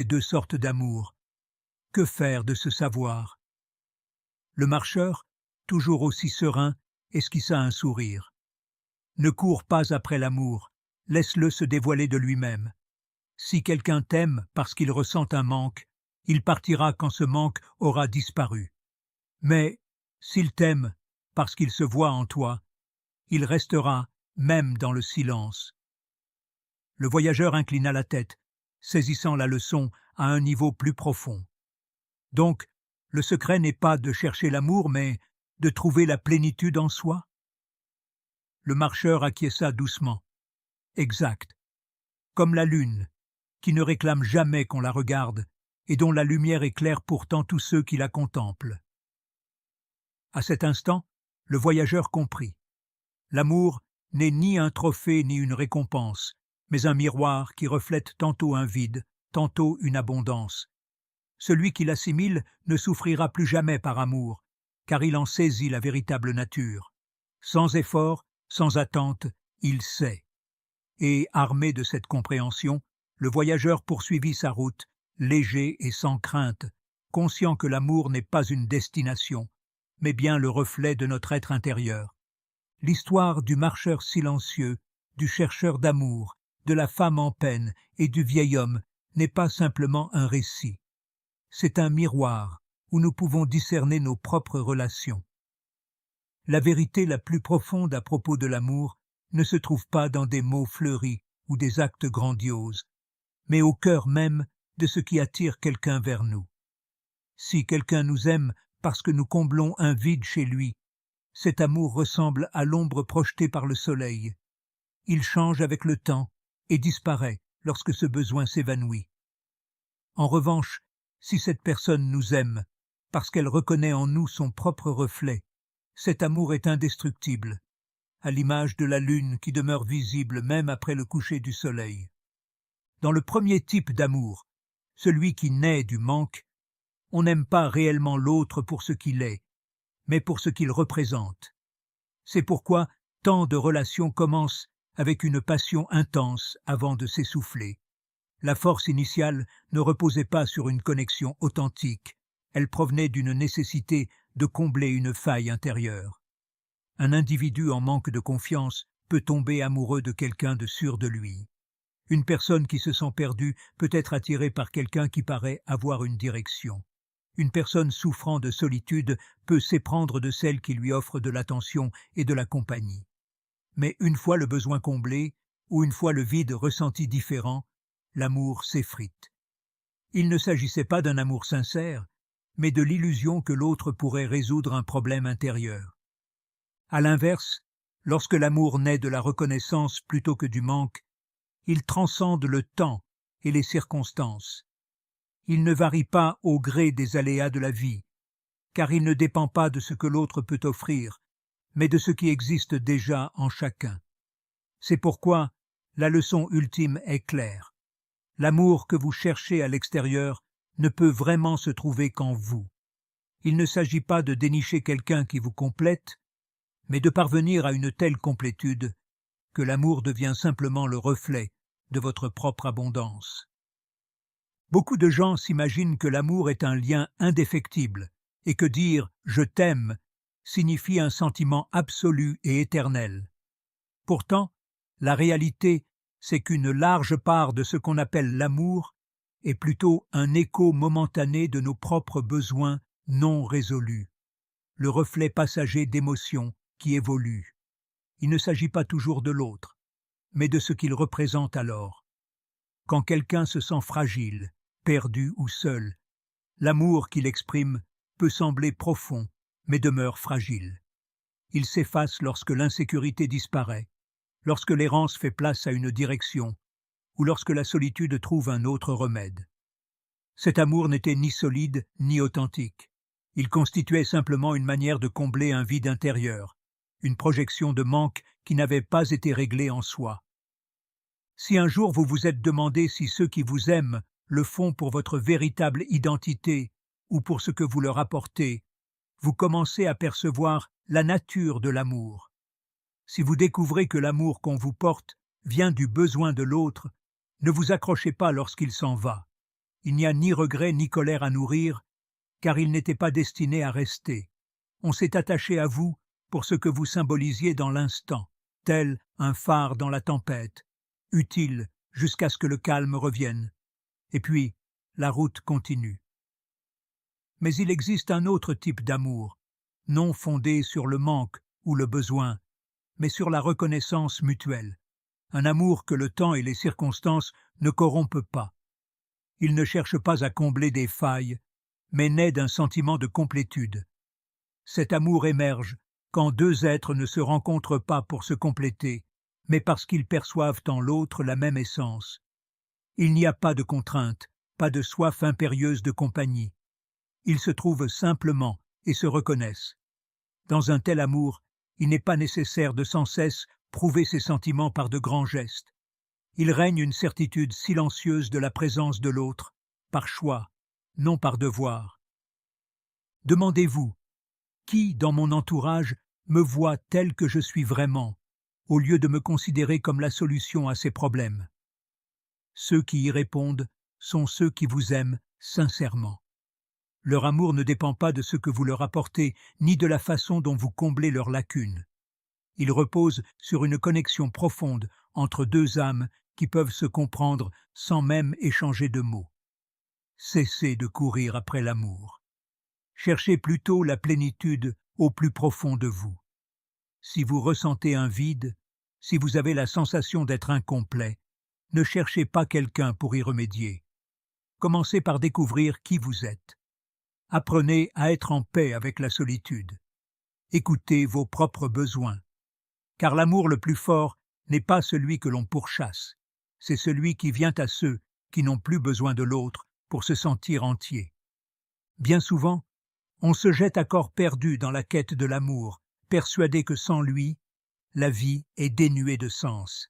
deux sortes d'amour. Que faire de ce savoir? Le marcheur, toujours aussi serein, esquissa un sourire. Ne cours pas après l'amour, laisse-le se dévoiler de lui-même. Si quelqu'un t'aime parce qu'il ressent un manque, il partira quand ce manque aura disparu. Mais s'il t'aime parce qu'il se voit en toi, il restera même dans le silence. Le voyageur inclina la tête, saisissant la leçon à un niveau plus profond. Donc, le secret n'est pas de chercher l'amour, mais de trouver la plénitude en soi? Le marcheur acquiesça doucement. Exact. Comme la lune, qui ne réclame jamais qu'on la regarde, et dont la lumière éclaire pourtant tous ceux qui la contemplent. À cet instant, le voyageur comprit. L'amour n'est ni un trophée ni une récompense, mais un miroir qui reflète tantôt un vide, tantôt une abondance. Celui qui l'assimile ne souffrira plus jamais par amour, car il en saisit la véritable nature. Sans effort, sans attente, il sait. Et, armé de cette compréhension, le voyageur poursuivit sa route, léger et sans crainte, conscient que l'amour n'est pas une destination, mais bien le reflet de notre être intérieur. L'histoire du marcheur silencieux, du chercheur d'amour, de la femme en peine et du vieil homme n'est pas simplement un récit. C'est un miroir où nous pouvons discerner nos propres relations. La vérité la plus profonde à propos de l'amour ne se trouve pas dans des mots fleuris ou des actes grandioses, mais au cœur même de ce qui attire quelqu'un vers nous. Si quelqu'un nous aime parce que nous comblons un vide chez lui, cet amour ressemble à l'ombre projetée par le soleil. Il change avec le temps et disparaît lorsque ce besoin s'évanouit. En revanche, si cette personne nous aime, parce qu'elle reconnaît en nous son propre reflet, cet amour est indestructible, à l'image de la lune qui demeure visible même après le coucher du soleil. Dans le premier type d'amour, celui qui naît du manque, on n'aime pas réellement l'autre pour ce qu'il est, mais pour ce qu'il représente. C'est pourquoi tant de relations commencent avec une passion intense avant de s'essouffler. La force initiale ne reposait pas sur une connexion authentique, elle provenait d'une nécessité de combler une faille intérieure. Un individu en manque de confiance peut tomber amoureux de quelqu'un de sûr de lui. Une personne qui se sent perdue peut être attirée par quelqu'un qui paraît avoir une direction. Une personne souffrant de solitude peut s'éprendre de celle qui lui offre de l'attention et de la compagnie. Mais une fois le besoin comblé, ou une fois le vide ressenti différent, l'amour s'effrite. Il ne s'agissait pas d'un amour sincère, mais de l'illusion que l'autre pourrait résoudre un problème intérieur. À l'inverse, lorsque l'amour naît de la reconnaissance plutôt que du manque, il transcende le temps et les circonstances. Il ne varie pas au gré des aléas de la vie, car il ne dépend pas de ce que l'autre peut offrir, mais de ce qui existe déjà en chacun. C'est pourquoi la leçon ultime est claire. L'amour que vous cherchez à l'extérieur ne peut vraiment se trouver qu'en vous. Il ne s'agit pas de dénicher quelqu'un qui vous complète, mais de parvenir à une telle complétude que l'amour devient simplement le reflet de votre propre abondance. Beaucoup de gens s'imaginent que l'amour est un lien indéfectible et que dire « je t'aime » signifie un sentiment absolu et éternel. Pourtant, la réalité, c'est qu'une large part de ce qu'on appelle l'amour est plutôt un écho momentané de nos propres besoins non résolus, le reflet passager d'émotions qui évoluent. Il ne s'agit pas toujours de l'autre, mais de ce qu'il représente alors. Quand quelqu'un se sent fragile, perdu ou seul, l'amour qu'il exprime peut sembler profond, mais demeure fragile. Il s'efface lorsque l'insécurité disparaît, lorsque l'errance fait place à une direction, ou lorsque la solitude trouve un autre remède. Cet amour n'était ni solide ni authentique. Il constituait simplement une manière de combler un vide intérieur, une projection de manque qui n'avait pas été réglée en soi. Si un jour vous vous êtes demandé si ceux qui vous aiment le font pour votre véritable identité ou pour ce que vous leur apportez, vous commencez à percevoir la nature de l'amour. Si vous découvrez que l'amour qu'on vous porte vient du besoin de l'autre, ne vous accrochez pas lorsqu'il s'en va. Il n'y a ni regret ni colère à nourrir, car il n'était pas destiné à rester. On s'est attaché à vous pour ce que vous symbolisiez dans l'instant, tel un phare dans la tempête, utile jusqu'à ce que le calme revienne. Et puis, la route continue. Mais il existe un autre type d'amour, non fondé sur le manque ou le besoin, mais sur la reconnaissance mutuelle. Un amour que le temps et les circonstances ne corrompent pas. Il ne cherche pas à combler des failles, mais naît d'un sentiment de complétude. Cet amour émerge quand deux êtres ne se rencontrent pas pour se compléter, mais parce qu'ils perçoivent en l'autre la même essence. Il n'y a pas de contrainte, pas de soif impérieuse de compagnie. Ils se trouvent simplement et se reconnaissent. Dans un tel amour, il n'est pas nécessaire de sans cesse prouver ses sentiments par de grands gestes. Il règne une certitude silencieuse de la présence de l'autre, par choix, non par devoir. Demandez-vous, qui dans mon entourage me voit tel que je suis vraiment, au lieu de me considérer comme la solution à ses problèmes? Ceux qui y répondent sont ceux qui vous aiment sincèrement. Leur amour ne dépend pas de ce que vous leur apportez, ni de la façon dont vous comblez leurs lacunes. Il repose sur une connexion profonde entre deux âmes qui peuvent se comprendre sans même échanger de mots. Cessez de courir après l'amour. Cherchez plutôt la plénitude au plus profond de vous. Si vous ressentez un vide, si vous avez la sensation d'être incomplet, ne cherchez pas quelqu'un pour y remédier. Commencez par découvrir qui vous êtes. Apprenez à être en paix avec la solitude. Écoutez vos propres besoins. Car l'amour le plus fort n'est pas celui que l'on pourchasse, c'est celui qui vient à ceux qui n'ont plus besoin de l'autre pour se sentir entiers. Bien souvent, on se jette à corps perdu dans la quête de l'amour, persuadé que sans lui, la vie est dénuée de sens.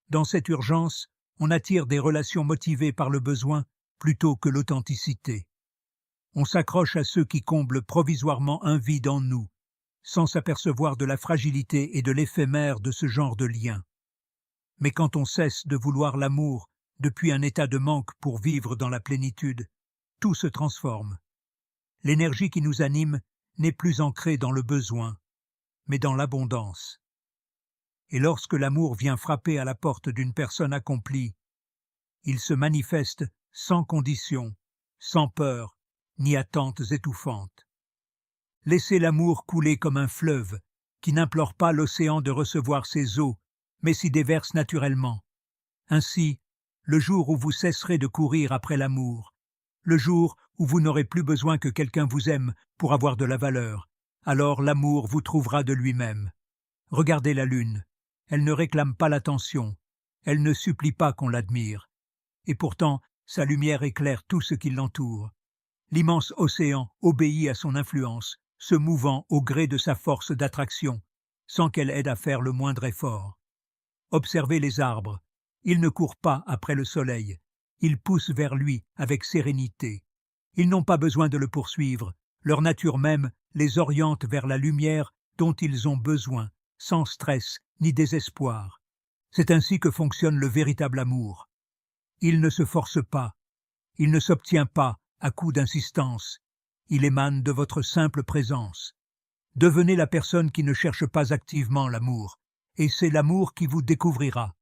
Dans cette urgence, on attire des relations motivées par le besoin plutôt que l'authenticité. On s'accroche à ceux qui comblent provisoirement un vide en nous, sans s'apercevoir de la fragilité et de l'éphémère de ce genre de lien. Mais quand on cesse de vouloir l'amour depuis un état de manque pour vivre dans la plénitude, tout se transforme. L'énergie qui nous anime n'est plus ancrée dans le besoin, mais dans l'abondance. Et lorsque l'amour vient frapper à la porte d'une personne accomplie, il se manifeste sans condition, sans peur, ni attentes étouffantes. Laissez l'amour couler comme un fleuve, qui n'implore pas l'océan de recevoir ses eaux, mais s'y déverse naturellement. Ainsi, le jour où vous cesserez de courir après l'amour, le jour où vous n'aurez plus besoin que quelqu'un vous aime pour avoir de la valeur, alors l'amour vous trouvera de lui-même. Regardez la lune, elle ne réclame pas l'attention, elle ne supplie pas qu'on l'admire. Et pourtant, sa lumière éclaire tout ce qui l'entoure. L'immense océan obéit à son influence, se mouvant au gré de sa force d'attraction, sans qu'elle aide à faire le moindre effort. Observez les arbres, ils ne courent pas après le soleil, ils poussent vers lui avec sérénité. Ils n'ont pas besoin de le poursuivre, leur nature même les oriente vers la lumière dont ils ont besoin, sans stress ni désespoir. C'est ainsi que fonctionne le véritable amour. Il ne se force pas, il ne s'obtient pas à coup d'insistance, il émane de votre simple présence. Devenez la personne qui ne cherche pas activement l'amour, et c'est l'amour qui vous découvrira.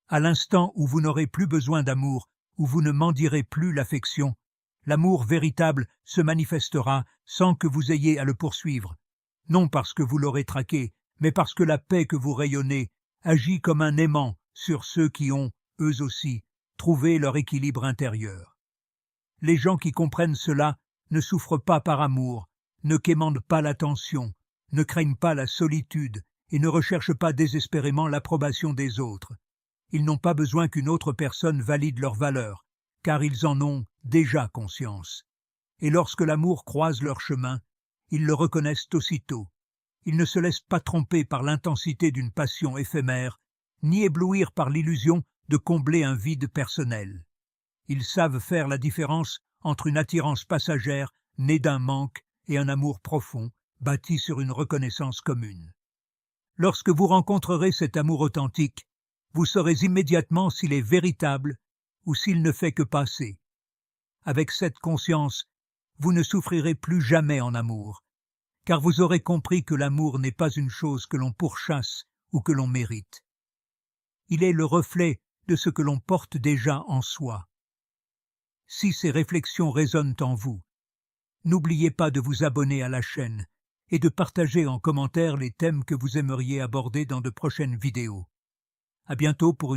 À l'instant où vous n'aurez plus besoin d'amour, où vous ne mendirez plus l'affection, l'amour véritable se manifestera sans que vous ayez à le poursuivre, non parce que vous l'aurez traqué, mais parce que la paix que vous rayonnez agit comme un aimant sur ceux qui ont, eux aussi, trouvé leur équilibre intérieur. Les gens qui comprennent cela ne souffrent pas par amour, ne quémandent pas l'attention, ne craignent pas la solitude et ne recherchent pas désespérément l'approbation des autres. Ils n'ont pas besoin qu'une autre personne valide leur valeur, car ils en ont déjà conscience. Et lorsque l'amour croise leur chemin, ils le reconnaissent aussitôt. Ils ne se laissent pas tromper par l'intensité d'une passion éphémère, ni éblouir par l'illusion de combler un vide personnel. Ils savent faire la différence entre une attirance passagère née d'un manque et un amour profond, bâti sur une reconnaissance commune. Lorsque vous rencontrerez cet amour authentique, vous saurez immédiatement s'il est véritable ou s'il ne fait que passer. Avec cette conscience, vous ne souffrirez plus jamais en amour, car vous aurez compris que l'amour n'est pas une chose que l'on pourchasse ou que l'on mérite. Il est le reflet de ce que l'on porte déjà en soi. Si ces réflexions résonnent en vous, n'oubliez pas de vous abonner à la chaîne et de partager en commentaire les thèmes que vous aimeriez aborder dans de prochaines vidéos. À bientôt pour